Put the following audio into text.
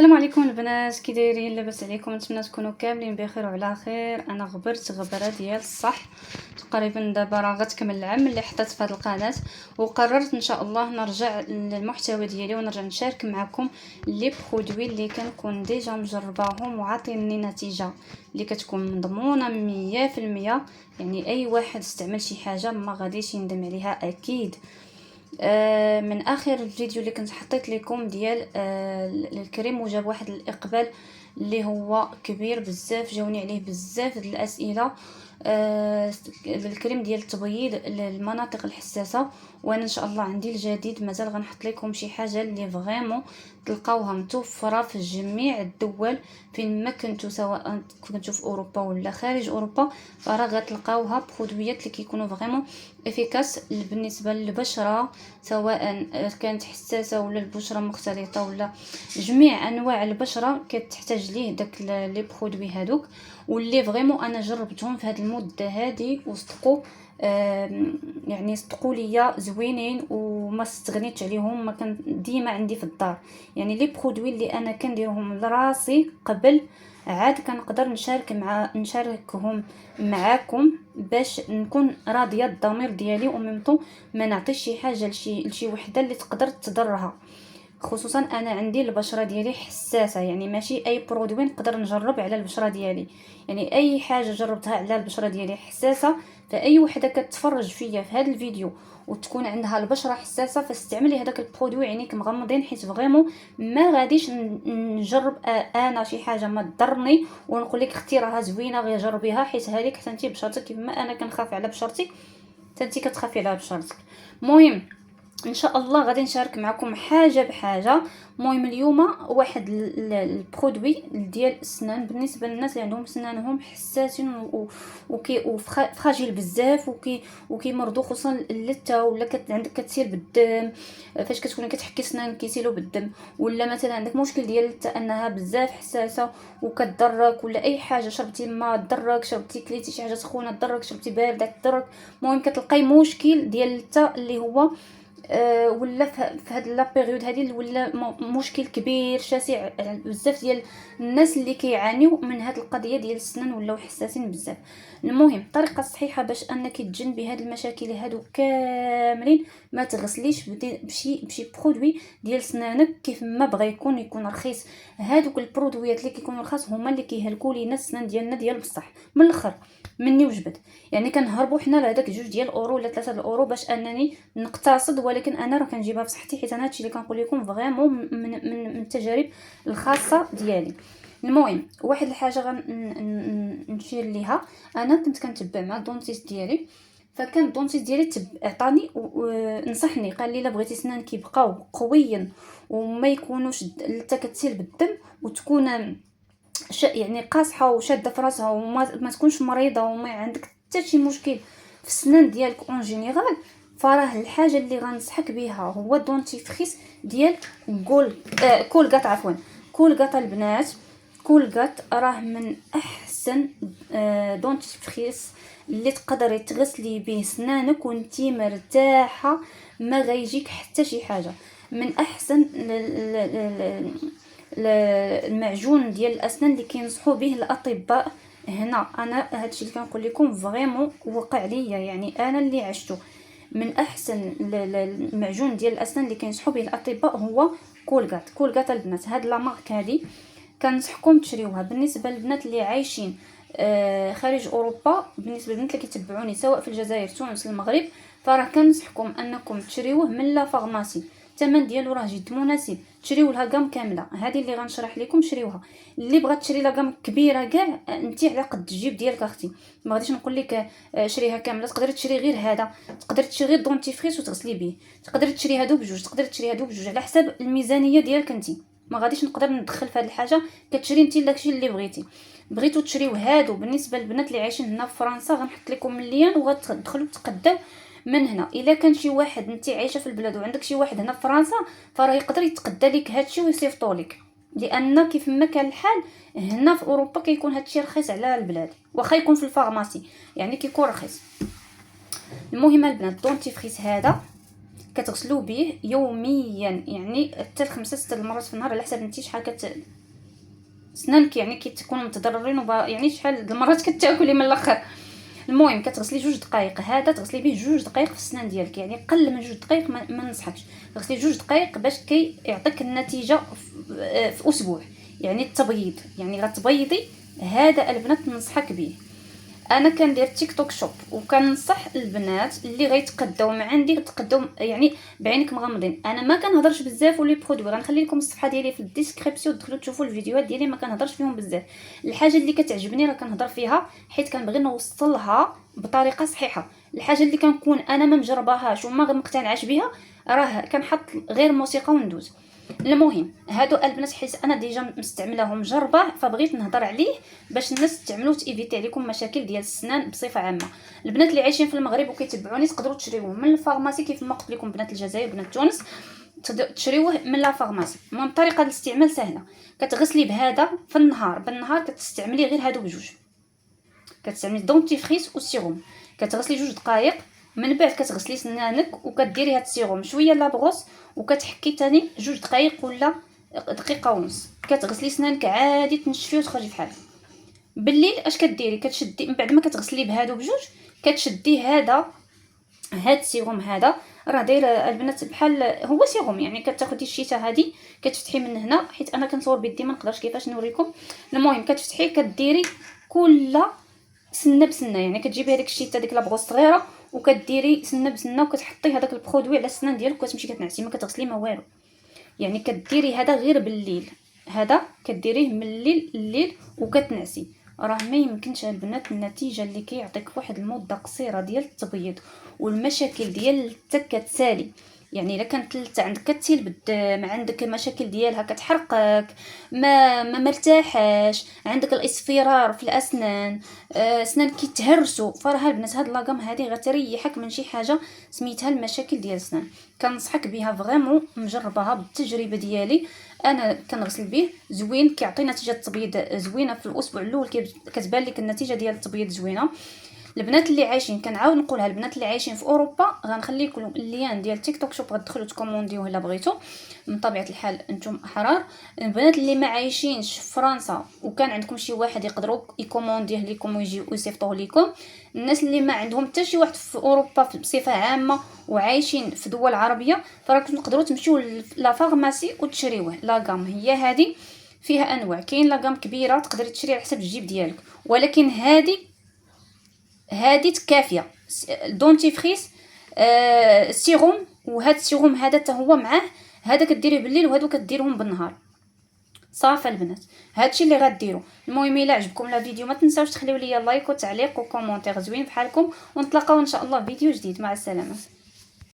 السلام عليكم البنات، كي دايرين؟ لاباس عليكم؟ نتمنى تكونوا كاملين بخير وعلى خير. انا غبرت غبره ديال الصح تقريبا، دابا راه غتكمل العام اللي حطيت في هذه القناه، وقررت ان شاء الله نرجع للمحتوى ديالي ونرجع نشارك معكم لي برودوي اللي كنكون ديجا مجرباهم وعاطيني نتيجه اللي كتكون مضمونه 100%. يعني اي واحد استعمل شي حاجه ما غاديش يندم عليها اكيد. من اخر الفيديو اللي كنت حطيت لكم ديال الكريم، وجاب واحد الاقبال اللي هو كبير بزاف، جاوني عليه بزاف د الاسئله. الكريم ديال التبييض للمناطق الحساسه، وانا ان شاء الله عندي الجديد، مازال غنحط لكم شي حاجه اللي فريمون تلقاوها متوفره في جميع الدول فين ما كنتو، سواء كنتو في اوروبا ولا خارج اوروبا، فراه غتلقاوها برودويات اللي كيكونوا فريمون افيكاس بالنسبه للبشره، سواء كانت حساسه ولا البشره مختلطه ولا جميع انواع البشره كتحتاج ليه داك لي برودوي هادوك، واللي فريمون انا جربتهم في هذه المده هذه وصدقوا. يعني صدقوا ليا زوينين وما استغنيتش عليهم، ما كان ديما عندي في الدار. يعني لي برودوي اللي انا كنديرهم لراسي قبل عاد كنقدر نشاركهم معاكم باش نكون راضيه الضمير ديالي، وميمطو ما نعطيش شي حاجه لشي وحده اللي تقدر تضرها. خصوصا انا عندي البشره ديالي حساسه، يعني ماشي اي برودوي نقدر نجرب على البشره ديالي. يعني اي حاجه جربتها على البشره ديالي حساسه، فاي وحده كتفرج فيا في هذا الفيديو وتكون عندها البشره حساسه فاستعملي هذاك البرودوي عينيك مغمضين، حيت فريمون ما غاديش نجرب انا شي حاجه ما تضرني ونقول لك اختي راها زوينه غير جربيها، حيت هذيك حتى انت بشرتك كيما انا كنخاف على بشرتي حتى انت كتخافي على بشرتك. المهم ان شاء الله غادي نشارك معكم حاجه بحاجه. المهم اليوم واحد البرودوي ديال السنان بالنسبه للناس اللي عندهم سنانهم حساسين وفراجيل بزاف وكيمرضوا، خصوصا اللثه، ولا عندك كتسيل بالدم فاش كتكوني كتحكي سنانك كيسيلوا بالدم، ولا مثلا عندك مشكل ديال اللثه انها بزاف حساسه وكتضرك، ولا اي حاجه شربتي ما ضرك، شربتي كليتي شي حاجه سخونه ضرك، شربتي بارده ضرك. المهم كتلقاي مشكل ديال اللثه اللي هو ولا في هاد لا بيريود هذه ولا مشكل كبير شاسع. بزاف ديال الناس اللي كيعانيو من هاد القضيه ديال السنان ولاو حساسين بزاف. المهم الطريقه الصحيحه باش انك تجنبي هاد المشاكل هادو كاملين، ما تغسليش بشي برودوي ديال سنانك كيف ما بغى يكون رخيص. هادوك البرودويات اللي كيكونوا رخاص هما اللي كيهلكوا لينا السنان ديالنا ديال بصح. من الاخر مني وجبت، يعني كنهربوا حنا لهداك 2 الاورو ولا 3 الاورو باش انني نقتصد، ولكن انا راه كنجيبها بصحتي، حيت انا هادشي اللي كنقول لكم فريمون من التجارب الخاصه ديالي. المهم واحد الحاجه غنشير ليها، انا كنت كنتبع مع الدونتيست ديالي، فكان الدونتيست ديالي عطاني ونصحني، قال لي الا بغيتي سنانك يبقاو قويين وما يكونوش حتى كتسيل بالدم، وتكون يعني قاصحه وشاده في راسها، وما تكونش مريضه، وما عندك حتى شي مشكل في السنان ديالك اون جينيرال، فراه الحاجه اللي غنصحك بها هو دونتيفريس ديال كولغات. عفوا كولغات البنات، كولغات راه من احسن دونتيفريس اللي تقدري تغسلي به سنانك وانتي مرتاحه، ما غيجيك حتى شي حاجه. من احسن المعجون ديال الاسنان اللي كينصحوا به الاطباء هنا. انا هادشي اللي كنقول لكم فريمون وقع ليا، يعني انا اللي عشته. من احسن المعجون ديال الاسنان اللي كينصحوا به الاطباء هو كولغات البنات. هاد لا مارك هادي كنصحكم تشريوها. بالنسبه للبنات اللي عايشين خارج اوروبا، بالنسبه للبنات اللي كيتبعوني سواء في الجزائر، تونس، المغرب، فراه كنصحكم انكم تشريوه من لا فارماسي. الثمن ديالو راه جد مناسب، تشريو لها كام كامله. هذه اللي غنشرح لكم شريوها. اللي بغات تشري لها كام كبيره كاع انت على قد الجيب ديالك اختي، ما غاديش نقول لك شريها كامله. تقدري تشري غير هذا، تقدري تشري غير دونتيفريس وتغسلي به، تقدري تشري هادو بجوج، تقدري تشري هادو بجوج على حسب الميزانيه ديالك انت. ما غاديش نقدر ندخل في هذه الحاجه، كتشري انت داكشي اللي بغيتو تشريو هادو. بالنسبه للبنات اللي عايشين هنا في فرنسا غنحط لكم اللين وغتدخلوا تقداو من هنا. الا كان شي واحد انت عايشه في البلاد وعندك شي واحد هنا في فرنسا، فراه يقدر يتقدى لك هادشي ويصيفطوا لك، لان كيف ما كان الحال هنا في اوروبا كيكون هادشي رخيص على البلاد، واخا يكون في الفارماسي يعني كيكون رخيص. المهم البنات دونتيفريس هذا كتغسلوا به يوميا، يعني حتى 5-6 المرات في النهار على حسب انت شحال سنانك يعني كتكونوا متضررين يعني شحال المرات كتاكلي من الاخر. المهم كتغسلي 2 دقائق، هذا تغسلي به 2 دقائق في السنان ديالك، يعني قل من 2 دقائق ما ننصحكش. تغسلي 2 دقائق باش كيعطيك النتيجه في اسبوع، يعني التبييض، يعني غتبيضي. هذا البنات ننصحك به. انا كندير تيك توك شوب، وكنصح البنات اللي غيتقداو مع عندي تقداو يعني بعينك مغمضين. انا ما كنهضرش بزاف ولي برودوي، غنخلي لكم الصفحه ديالي في الديسكريبسيون، دخلوا تشوفوا الفيديوهات ديالي، ما كنهضرش فيهم بزاف. الحاجه اللي كتعجبني راه كنهضر فيها، حيت كنبغي نوصلها بطريقه صحيحه. الحاجه اللي كنكون انا ما مجرباهاش وما مقتنعاش بها، راه كنحط غير موسيقى وندوز. المهم هادو البنات حيت انا ديجا مستعملهم مجربه، فبغيت نهضر عليه باش الناس تعملوا تيفيتي عليكم مشاكل ديال السنان بصفه عامه. البنات اللي عايشين في المغرب وكيتبعوني تقدروا تشريوه من الفارماسي، كيف ما قلت لكم بنات الجزائر بنات تونس تشريوه من لا فارماسي. المهم طريقه الاستعمال سهله، كتغسلي بهذا في النهار، بالنهار كتستعملي غير هادو بجوج، كتستعملي دونتيفريس والسيروم، كتغسلي 2 دقائق. من بعد كتغسلي سنانك وكديري هاد السيروم شويه لابغوس، وكتحكي تاني 2 دقائق ولا دقيقه ونص، كتغسلي سنانك عادي تنشفي وتخرجي بحالك. بالليل اش كديري؟ كتشدي من بعد ما كتغسلي بهادو بجوج، كتشدي هاد السيروم. هذا راه داير البنات بحال هو سيروم، يعني كتاخدي الشيته هذه كتفتحي من هنا، حيت انا كنصور بيدي ما نقدرش كيفاش نوريكم. المهم كتفتحي كديري كل سنه بسنه، يعني كتجيبي هذيك الشيته ديك لابغوس صغيره وكديري سنه بسنه وكتحطي هذاك البرودوي على السنان ديالك وكتمشي كتنعسي، ما كتغسلي ما والو. يعني كديري هذا غير بالليل، هذا كديريه من الليل وكتنعسي. راه ما يمكنش البنات النتيجه اللي كيعطيك واحد المده قصيره ديال التبييض، والمشاكل ديال حتى كتسالي. يعني الا كانت عندك كتسيل بالدم، عندك مشاكل ديالها كتحرقك، ما مرتاحاش، عندك الاصفرار في الاسنان، اسنان كيتهرسوا، فراه البنات هاد لاكام هادي غتريحك من شي حاجه سميتها المشاكل ديال الاسنان. كنصحك بها فريمون، مجرباها بالتجربه ديالي. انا كنغسل به زوين، كيعطي نتيجه تبييض زوينه في الاسبوع الاول، كتبان لك النتيجه ديال التبييض زوينه. البنات اللي عايشين، كنعاود نقولها، البنات اللي عايشين في اوروبا غنخلي لكم اللين ديال تيك توك شوب، غتدخلوا تكومونديوه الا بغيتو، من طبيعه الحال انتم احرار. البنات اللي ما عايشينش في فرنسا وكان عندكم شي واحد يقدروا يكومونديه لكم ويجي ويصيفطوه لكم، الناس اللي ما عندهم حتى شي واحد في اوروبا بصفه عامه وعايشين في دول عربيه، فراكم تقدروا تمشيو لا فارماسي وتشريوه. لاكام هي هذه فيها انواع، كاين لاكام كبيره تقدري تشري على حسب الجيب ديالك، ولكن هذه كافيه. دونتيفريس، سيروم، وهذا السيروم هذا حتى هو معاه، هذا كديريه بالليل وهادو كديرهم بالنهار. صافي البنات، هادشي اللي غديروا. المهم الا عجبكم لا فيديو ما تنساوش تخليو لي لايك وتعليق وكومونتير زوين بحالكم، ونتلاقاو ان شاء الله في فيديو جديد. مع السلامه.